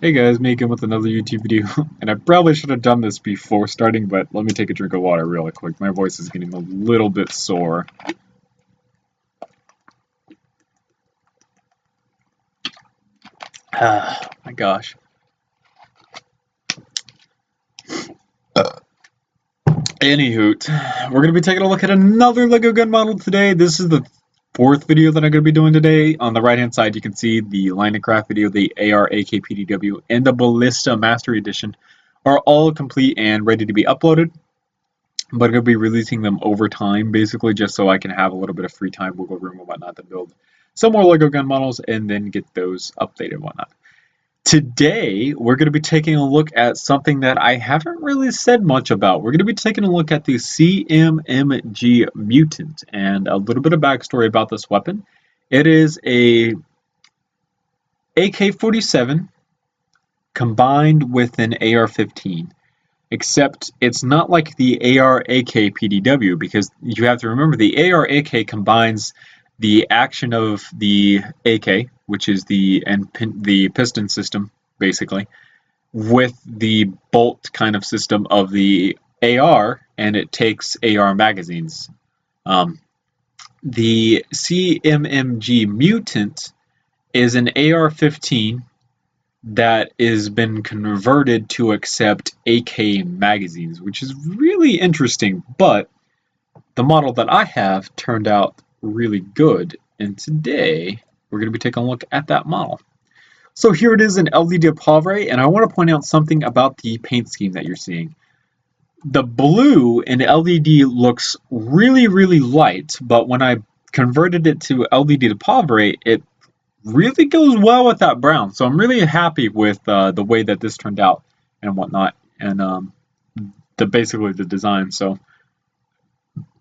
Hey guys, me again with another YouTube video, and I probably should have done this before starting, but let me take a drink of water really quick. My voice is getting a little bit sore. Ah, my gosh. Anywho, we're going to be taking a look at another LEGO gun model today. This is the fourth video that I'm going to be doing today. On the right hand side you can see the Line and Craft video, the AR AK PDW, and the Ballista Mastery Edition are all complete and ready to be uploaded. But I'm going to be releasing them over time, basically just so I can have a little bit of free time, wiggle room, and whatnot to build some more LEGO gun models and then get those updated and whatnot. Today, we're going to be taking a look at something that I haven't really said much about. We're going to be taking a look at the CMMG Mutant and a little bit of backstory about this weapon. It is a AK-47 combined with an AR-15. Except it's not like the AR-AK PDW, because you have to remember the AR-AK combines the action of the AK, which is the piston system, basically, with the bolt kind of system of the AR, and it takes AR magazines. The CMMG Mutant is an AR-15 that has been converted to accept AK magazines, which is really interesting, but the model that I have turned out really good, and today we're going to be taking a look at that model. So here it is in LD de Pauvre, and I want to point out something about the paint scheme that you're seeing. The blue in LD looks really, really light, but when I converted it to LD de Pauvre, it really goes well with that brown. So I'm really happy with the way that this turned out and whatnot, and basically the design. So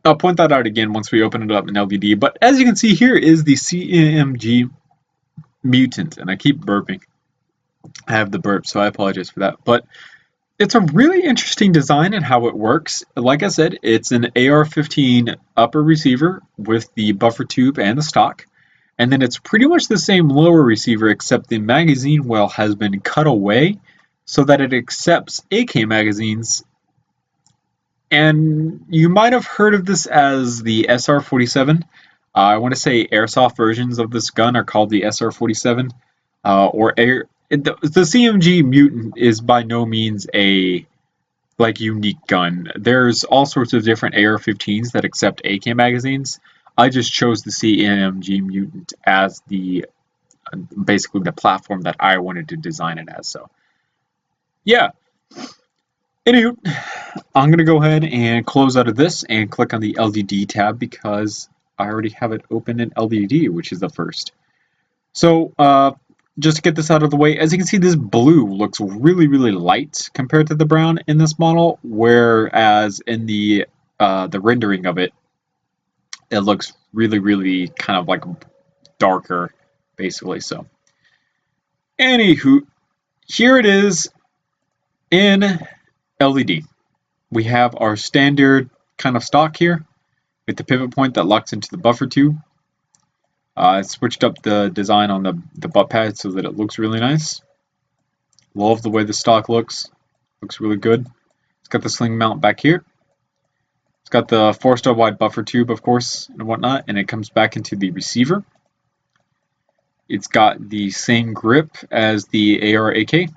I'll point that out again once we open it up in LVD. But as you can see, here is the CMMG Mutant, and I keep burping. I have the burp, so I apologize for that. But it's a really interesting design and how it works. Like I said, it's an AR-15 upper receiver with the buffer tube and the stock. And then it's pretty much the same lower receiver, except the magazine well has been cut away so that it accepts AK magazines. And you might have heard of this as the SR-47. I want to say airsoft versions of this gun are called the SR-47. The CMG Mutant is by no means a unique gun. There's all sorts of different AR-15s that accept AK magazines. I just chose the CMMG Mutant as basically the platform that I wanted to design it as. So, yeah. Anywho, I'm going to go ahead and close out of this and click on the LDD tab because I already have it open in LDD, which is the first. So, just to get this out of the way, as you can see, this blue looks really, really light compared to the brown in this model, whereas in the rendering of it, it looks really, really kind of like darker, basically. So, anywho, here it is in LED. We have our standard kind of stock here with the pivot point that locks into the buffer tube. I switched up the design on the butt pad so that it looks really nice. Love the way the stock looks. Looks really good. It's got the sling mount back here. It's got the 4-star wide buffer tube, of course, and whatnot, and it comes back into the receiver. It's got the same grip as the AR-AK.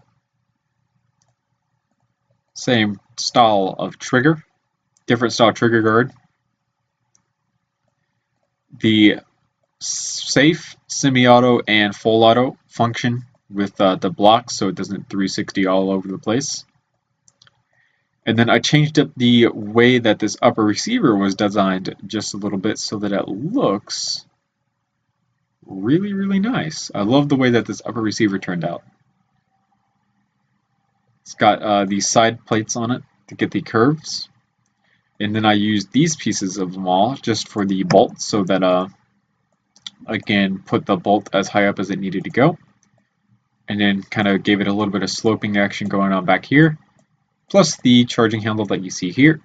Same style of trigger, different style trigger guard. The safe, semi-auto, and full auto function with the blocks so it doesn't 360 all over the place. And then I changed up the way that this upper receiver was designed just a little bit so that it looks really, really nice. I love the way that this upper receiver turned out. It's got these side plates on it to get the curves. And then I used these pieces of them all just for the bolt so that, again, put the bolt as high up as it needed to go. And then kind of gave it a little bit of sloping action going on back here. Plus the charging handle that you see here,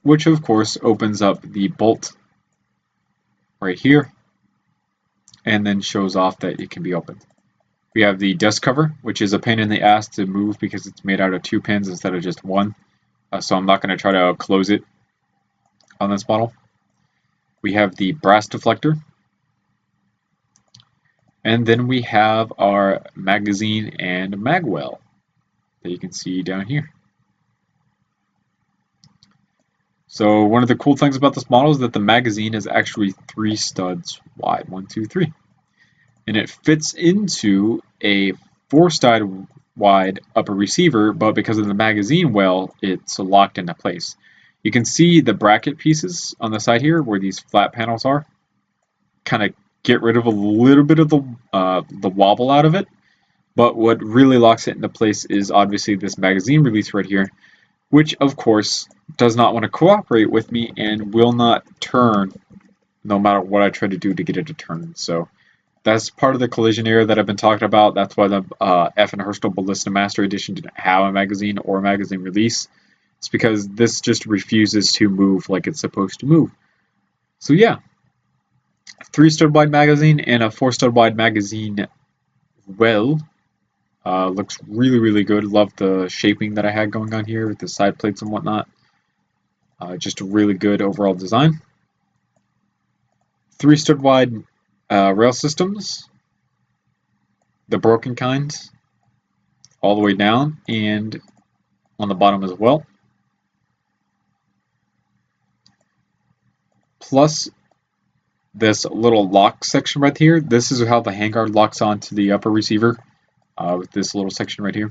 which of course opens up the bolt right here and then shows off that it can be opened. We have the dust cover, which is a pain in the ass to move because it's made out of 2 pins instead of just 1. So I'm not going to try to close it on this model. We have the brass deflector. And then we have our magazine and magwell that you can see down here. So one of the cool things about this model is that the magazine is actually 3 studs wide, 1, 2, 3. And it fits into a 4-stud wide upper receiver, but because of the magazine well, it's locked into place. You can see the bracket pieces on the side here where these flat panels are. Kind of get rid of a little bit of the wobble out of it. But what really locks it into place is obviously this magazine release right here, which of course does not want to cooperate with me and will not turn no matter what I try to do to get it to turn. So that's part of the collision area that I've been talking about. That's why the F and Herstal Ballista Master Edition didn't have a magazine or a magazine release. It's because this just refuses to move like it's supposed to move. So yeah, 3-stud wide magazine and a 4-stud wide magazine well. Looks really, really good. Love the shaping that I had going on here with the side plates and whatnot. Just a really good overall design. 3-stud wide rail systems, the broken kinds, all the way down and on the bottom as well. Plus this little lock section right here. This is how the handguard locks onto the upper receiver with this little section right here.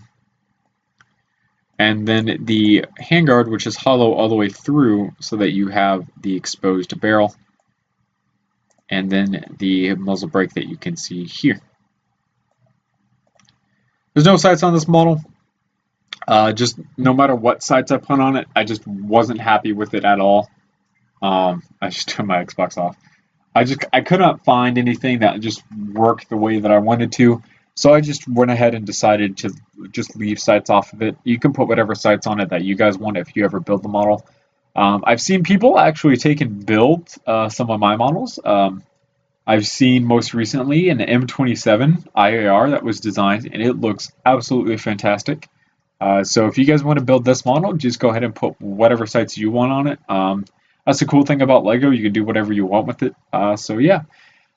And then the handguard, which is hollow all the way through so that you have the exposed barrel. And then the muzzle brake that you can see here. There's no sights on this model. Just no matter what sights I put on it, I just wasn't happy with it at all. I just turned my Xbox off. I could not find anything that just worked the way that I wanted to. So I just went ahead and decided to just leave sights off of it. You can put whatever sights on it that you guys want if you ever build the model. I've seen people actually take and build some of my models. I've seen most recently an M27 IAR that was designed, and it looks absolutely fantastic. So if you guys want to build this model, just go ahead and put whatever sights you want on it. That's the cool thing about LEGO. You can do whatever you want with it. So yeah,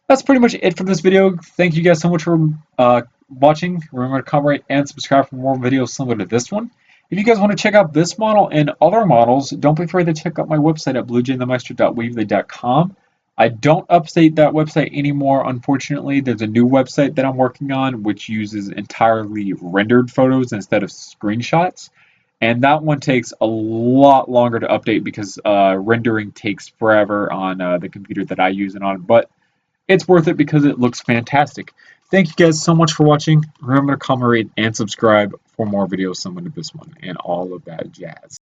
that's pretty much it for this video. Thank you guys so much for watching. Remember to comment, rate, and subscribe for more videos similar to this one. If you guys want to check out this model and other models, don't be afraid to check out my website at bluejaythemeister.weebly.com. I don't update that website anymore, unfortunately. There's a new website that I'm working on, which uses entirely rendered photos instead of screenshots. And that one takes a lot longer to update because rendering takes forever on the computer that I use it on. But it's worth it because it looks fantastic. Thank you guys so much for watching. Remember to comment, rate, and subscribe for more videos similar to this one and all of that jazz.